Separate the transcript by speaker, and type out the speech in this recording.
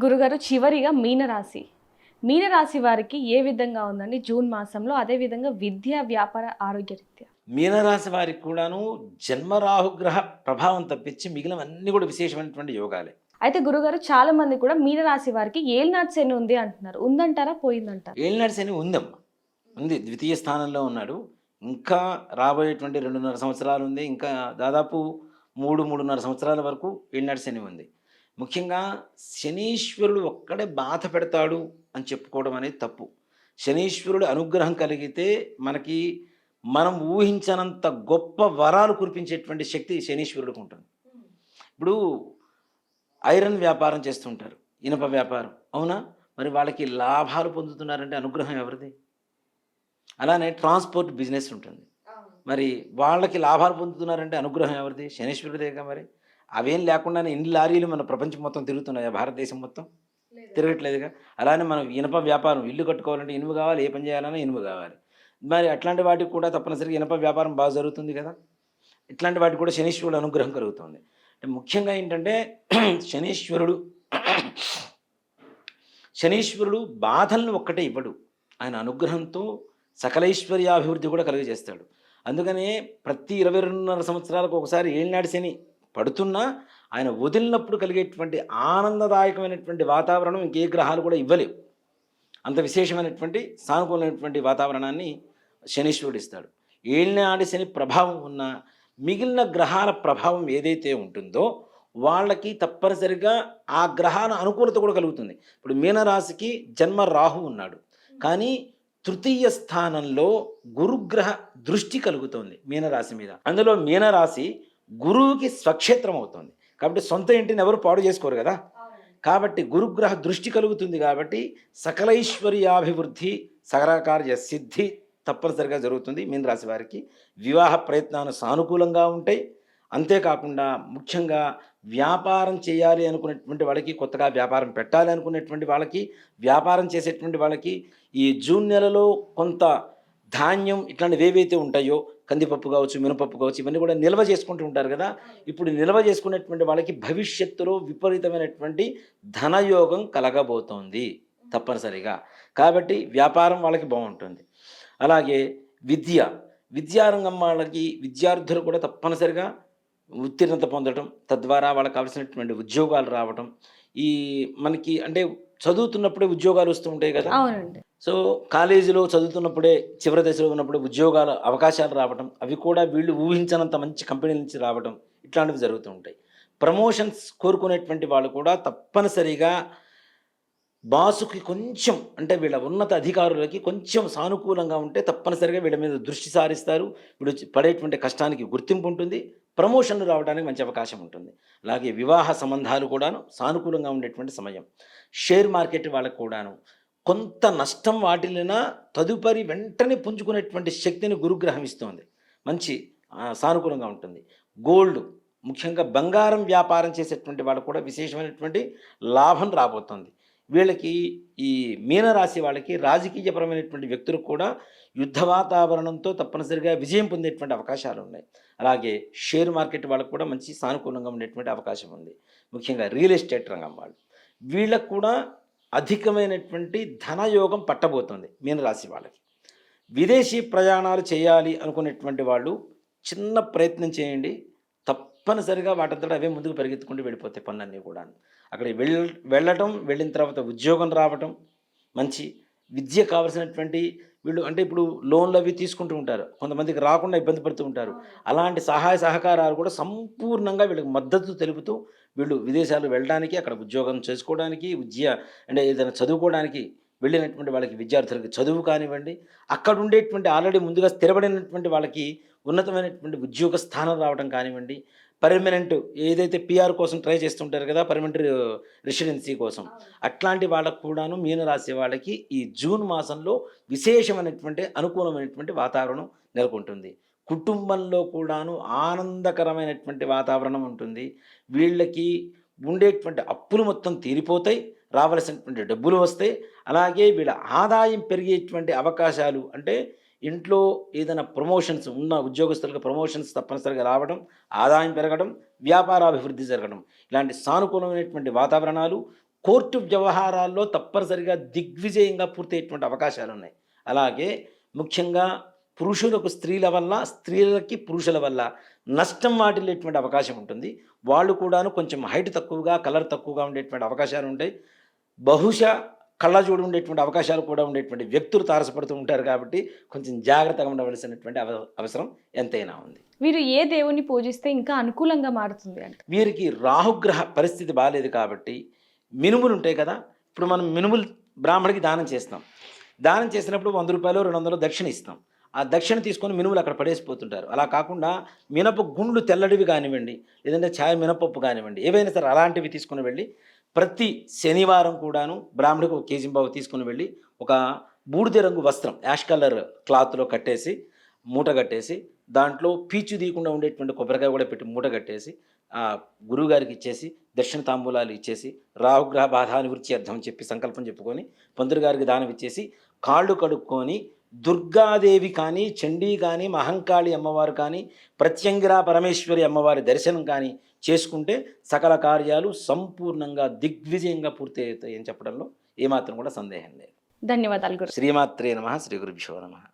Speaker 1: గురుగారు చివరిగా మీనరాశి. మీనరాశి వారికి ఏ విధంగా ఉందండి జూన్ మాసంలో? అదే విధంగా విద్య, వ్యాపార, ఆరోగ్యరీత్యా?
Speaker 2: మీనరాశి వారికి కూడాను జన్మరాహుగ్రహ ప్రభావం తప్పించి మిగిలినవన్నీ కూడా విశేషమైనటువంటి యోగాలే.
Speaker 1: అయితే గురుగారు చాలా మంది కూడా మీనరాశి వారికి ఏలినాటి శని ఉంది అంటున్నారు. ఉందంటారా? పోయిందంటారా?
Speaker 2: ఏలినాటి శని ఉందమ్మా. ఉంది. ద్వితీయ స్థానంలో ఉన్నాడు. ఇంకా రాబోయేటువంటి 2.5 సంవత్సరాలు ఉంది. ఇంకా దాదాపు 3 సంవత్సరాల వరకు ఏలినాటి శని ఉంది. ముఖ్యంగా శనీశ్వరుడు ఒక్కడే బాధ పెడతాడు అని చెప్పుకోవడం అనేది తప్పు. శనీశ్వరుడి అనుగ్రహం కలిగితే మనకి మనం ఊహించనంత గొప్ప వరాలు కురిపించేటువంటి శక్తి శనీశ్వరుడికి ఉంటుంది. ఇప్పుడు ఐరన్ వ్యాపారం చేస్తుంటారు. ఇనప వ్యాపారం. అవునా? మరి వాళ్ళకి లాభాలు పొందుతున్నారంటే అనుగ్రహం ఎవరిది? అలానే ట్రాన్స్‌పోర్ట్ బిజినెస్ ఉంటుంది. మరి వాళ్ళకి లాభాలు పొందుతున్నారంటే అనుగ్రహం ఎవరిది? శనీశ్వరుడిదేగా మరి. అవేం లేకుండానే ఇన్ని లారీలు మన ప్రపంచం మొత్తం తిరుగుతున్నాయా? భారతదేశం మొత్తం? తిరగట్లేదుగా. అలానే మనం ఇనప వ్యాపారం ఇల్లు కట్టుకోవాలంటే ఇనుము కావాలి. ఏ పని చేయాలన్నా ఇనుము కావాలి. మరి అట్లాంటి వాటికి కూడా తప్పనిసరిగా ఇనప వ్యాపారం బాగా జరుగుతుంది కదా! ఇట్లాంటి వాటికి కూడా శనీశ్వరుడు అనుగ్రహం కలుగుతుంది. అంటే ముఖ్యంగా ఏంటంటే శనీశ్వరుడు శనీశ్వరుడు బాధలను ఒక్కటే ఇవ్వడు. ఆయన అనుగ్రహంతో సకలైశ్వర్యాభివృద్ధి కూడా కలుగజేస్తాడు. అందుకనే ప్రతి 22.5 సంవత్సరాలకు ఒకసారి ఏలినాటి శని పడుతున్నా ఆయన వదిలినప్పుడు కలిగేటువంటి ఆనందదాయకమైనటువంటి వాతావరణం ఇంకే గ్రహాలు కూడా ఇవ్వలేవు. అంత విశేషమైనటువంటి సానుకూలమైనటువంటి వాతావరణాన్ని శనీశ్వరుడు ఇస్తాడు. ఏలినాటి శని ప్రభావం ఉన్న మిగిలిన గ్రహాల ప్రభావం ఏదైతే ఉంటుందో వాళ్ళకి తప్పనిసరిగా ఆ గ్రహాల అనుకూలత కూడా కలుగుతుంది. ఇప్పుడు మీనరాశికి జన్మ రాహు ఉన్నాడు. కానీ తృతీయ స్థానంలో గురుగ్రహ దృష్టి కలుగుతోంది మీనరాశి మీద. అందులో మీనరాశి గురువుకి స్వక్షేత్రం అవుతుంది. కాబట్టి సొంత ఇంటిని ఎవరు పాడు చేసుకోరు కదా. కాబట్టి గురుగ్రహ దృష్టి కలుగుతుంది కాబట్టి సకలైశ్వర్యాభివృద్ధి సకలకార్య సిద్ధి తప్పనిసరిగా జరుగుతుంది. మీనరాశి వారికి వివాహ ప్రయత్నాలు సానుకూలంగా ఉంటాయి. అంతేకాకుండా ముఖ్యంగా వ్యాపారం చేయాలి అనుకునేటువంటి వాళ్ళకి, కొత్తగా వ్యాపారం పెట్టాలి అనుకునేటువంటి వాళ్ళకి, వ్యాపారం చేసేటువంటి వాళ్ళకి ఈ జూన్ నెలలో కొంత ధాన్యం ఇట్లాంటివి ఏవైతే ఉంటాయో కందిపప్పు కావచ్చు, మినపప్పు కావచ్చు, ఇవన్నీ కూడా నిల్వ చేసుకుంటూ ఉంటారు కదా. ఇప్పుడు నిల్వ చేసుకునేటువంటి వాళ్ళకి భవిష్యత్తులో విపరీతమైనటువంటి ధనయోగం కలగబోతోంది తప్పనిసరిగా. కాబట్టి వ్యాపారం వాళ్ళకి బాగుంటుంది. అలాగే విద్యారంగం వాళ్ళకి విద్యార్థులు కూడా తప్పనిసరిగా ఉత్తీర్ణత పొందడం, తద్వారా వాళ్ళకి కావాల్సినటువంటి ఉద్యోగాలు రావటం. ఈ మనకి అంటే చదువుతున్నప్పుడే ఉద్యోగాలు వస్తూ ఉంటాయి కదా.
Speaker 1: అవునండి.
Speaker 2: సో కాలేజీలో చదువుతున్నప్పుడే చివరి దశలో ఉన్నప్పుడు ఉద్యోగాల అవకాశాలు రావటం, అవి కూడా వీళ్ళు ఊహించనంత మంచి కంపెనీల నుంచి రావటం, ఇట్లాంటివి జరుగుతూ ఉంటాయి. ప్రమోషన్స్ కోరుకునేటువంటి వాళ్ళు కూడా తప్పనిసరిగా బాసుకి కొంచెం అంటే వీళ్ళ ఉన్నత అధికారులకి కొంచెం సానుకూలంగా ఉంటే తప్పనిసరిగా వీళ్ళ మీద దృష్టి సారిస్తారు. వీళ్ళు పడేటువంటి కష్టానికి గుర్తింపు ఉంటుంది. ప్రమోషన్లు రావడానికి మంచి అవకాశం ఉంటుంది. అలాగే వివాహ సంబంధాలు కూడాను సానుకూలంగా ఉండేటువంటి సమయం. షేర్ మార్కెట్ వాళ్ళకు కూడాను కొంత నష్టం వాటిల్లినా తదుపరి వెంటనే పుంజుకునేటువంటి శక్తిని గురుగ్రహం ఇస్తోంది. మంచి సానుకూలంగా ఉంటుంది. గోల్డ్ ముఖ్యంగా బంగారం వ్యాపారం చేసేటువంటి వాళ్ళకు కూడా విశేషమైనటువంటి లాభం రాబోతోంది. వీళ్ళకి ఈ మీనరాశి వాళ్ళకి రాజకీయపరమైనటువంటి వ్యక్తులకు కూడా యుద్ధ వాతావరణంతో తప్పనిసరిగా విజయం పొందేటువంటి అవకాశాలు ఉన్నాయి. అలాగే షేర్ మార్కెట్ వాళ్ళకు కూడా మంచి సానుకూలంగా ఉండేటువంటి అవకాశం ఉంది. ముఖ్యంగా రియల్ ఎస్టేట్ రంగం వాళ్ళు వీళ్ళకు కూడా అధికమైనటువంటి ధనయోగం పట్టబోతుంది మీనరాశి వాళ్ళకి. విదేశీ ప్రయాణాలు చేయాలి అనుకునేటువంటి వాళ్ళు చిన్న ప్రయత్నం చేయండి. తప్పనిసరిగా వాటంతట అవే ముందుకు పరిగెత్తుకుంటూ వెళ్ళిపోతాయి పనులన్నీ కూడా. అక్కడికి వెళ్ళటం, వెళ్ళిన తర్వాత ఉద్యోగం రావటం, మంచి విద్య కావాల్సినటువంటి వీళ్ళు అంటే ఇప్పుడు లోన్లు అవి తీసుకుంటూ ఉంటారు. కొంతమందికి రాకుండా ఇబ్బంది పడుతూ ఉంటారు. అలాంటి సహాయ సహకారాలు కూడా సంపూర్ణంగా వీళ్ళకి మద్దతు తెలుపుతూ వీళ్ళు విదేశాలు వెళ్ళడానికి, అక్కడ ఉద్యోగం చేసుకోవడానికి, అంటే ఏదైనా చదువుకోవడానికి వెళ్ళినటువంటి వాళ్ళకి విద్యార్థులకి చదువు కానివ్వండి, అక్కడ ఉండేటువంటి ఆల్రెడీ ముందుగా స్థిరపడినటువంటి వాళ్ళకి ఉన్నతమైనటువంటి ఉద్యోగ స్థానం రావడం కానివ్వండి, పర్మనెంట్ ఏదైతే పీఆర్ కోసం ట్రై చేస్తుంటారు కదా, పర్మనెంట్ రెసిడెన్సీ కోసం, అట్లాంటి వాళ్ళకు కూడాను మీనరాశి వాళ్ళకి ఈ జూన్ మాసంలో విశేషమైనటువంటి అనుకూలమైనటువంటి వాతావరణం నెలకొంటుంది. కుటుంబంలో కూడాను ఆనందకరమైనటువంటి వాతావరణం ఉంటుంది. వీళ్ళకి ఉండేటువంటి అప్పులు మొత్తం తీరిపోతాయి. రావలసినటువంటి డబ్బులు వస్తాయి. అలాగే వీళ్ళ ఆదాయం పెరిగేటువంటి అవకాశాలు అంటే ఇంట్లో ఏదైనా ప్రమోషన్స్ ఉన్న ఉద్యోగస్తులకు ప్రమోషన్స్ తప్పనిసరిగా రావడం, ఆదాయం పెరగడం, వ్యాపారాభివృద్ధి జరగడం, ఇలాంటి సానుకూలమైనటువంటి వాతావరణాలు కోర్టు వ్యవహారాల్లో తప్పనిసరిగా దిగ్విజయంగా పూర్తయ్యేటువంటి అవకాశాలు ఉన్నాయి. అలాగే ముఖ్యంగా పురుషులకు స్త్రీల వల్ల, స్త్రీలకి పురుషుల వల్ల నష్టం వాటిల్లేటువంటి అవకాశం ఉంటుంది. వాళ్ళు కూడాను కొంచెం హైట్ తక్కువగా, కలర్ తక్కువగా ఉండేటువంటి అవకాశాలు ఉంటాయి. బహుశా కళ్ళజోడు ఉండేటువంటి అవకాశాలు కూడా ఉండేటువంటి వ్యక్తులు తారసపడుతూ ఉంటారు కాబట్టి కొంచెం జాగ్రత్తగా ఉండవలసినటువంటి అవసరం ఎంతైనా ఉంది.
Speaker 1: వీరు ఏ దేవుని పూజిస్తే ఇంకా అనుకూలంగా మారుతుంది అంటే?
Speaker 2: వీరికి రాహుగ్రహ పరిస్థితి బాగాలేదు కాబట్టి మినుములు ఉంటాయి కదా, ఇప్పుడు మనం మినుములు బ్రాహ్మడికి దానం చేస్తాం. దానం చేసినప్పుడు 100 రూపాయలు 200 దక్షిణ ఇస్తాం. ఆ దక్షిణ తీసుకొని మినుములు అక్కడ పడేసిపోతుంటారు. అలా కాకుండా మినప గుండ్లు తెల్లడివి కానివ్వండి, లేదంటే ఛాయ మినపప్పు కానివ్వండి, ఏవైనా సరే అలాంటివి తీసుకుని వెళ్ళి ప్రతి శనివారం కూడాను బ్రాహ్మడికి 1 కేజీ బావు తీసుకుని వెళ్ళి ఒక బూడిద రంగు వస్త్రం యాష్ కలర్ క్లాత్లో కట్టేసి మూట కట్టేసి దాంట్లో పీచు తీయకుండా ఉండేటువంటి కొబ్బరికాయ కూడా పెట్టి మూట కట్టేసి ఆ గురువుగారికి ఇచ్చేసి దక్షిణ తాంబూలాలు ఇచ్చేసి రాహుగ్రహ బాధ నివృత్తి అర్థం అని చెప్పి సంకల్పం చెప్పుకొని పంతులు గారికి దానం ఇచ్చేసి కాళ్ళు కడుక్కొని దుర్గాదేవి కానీ, చండీ కానీ, మహంకాళి అమ్మవారు కానీ, ప్రత్యంగిరా పరమేశ్వరి అమ్మవారి దర్శనం కానీ చేసుకుంటే సకల కార్యాలు సంపూర్ణంగా దిగ్విజయంగా పూర్తి అవుతాయని చెప్పడంలో ఏమాత్రం కూడా సందేహం లేదు.
Speaker 1: ధన్యవాదాలు గురు.
Speaker 2: శ్రీమాత్రే నమః. శ్రీ గురుభ్యో నమః.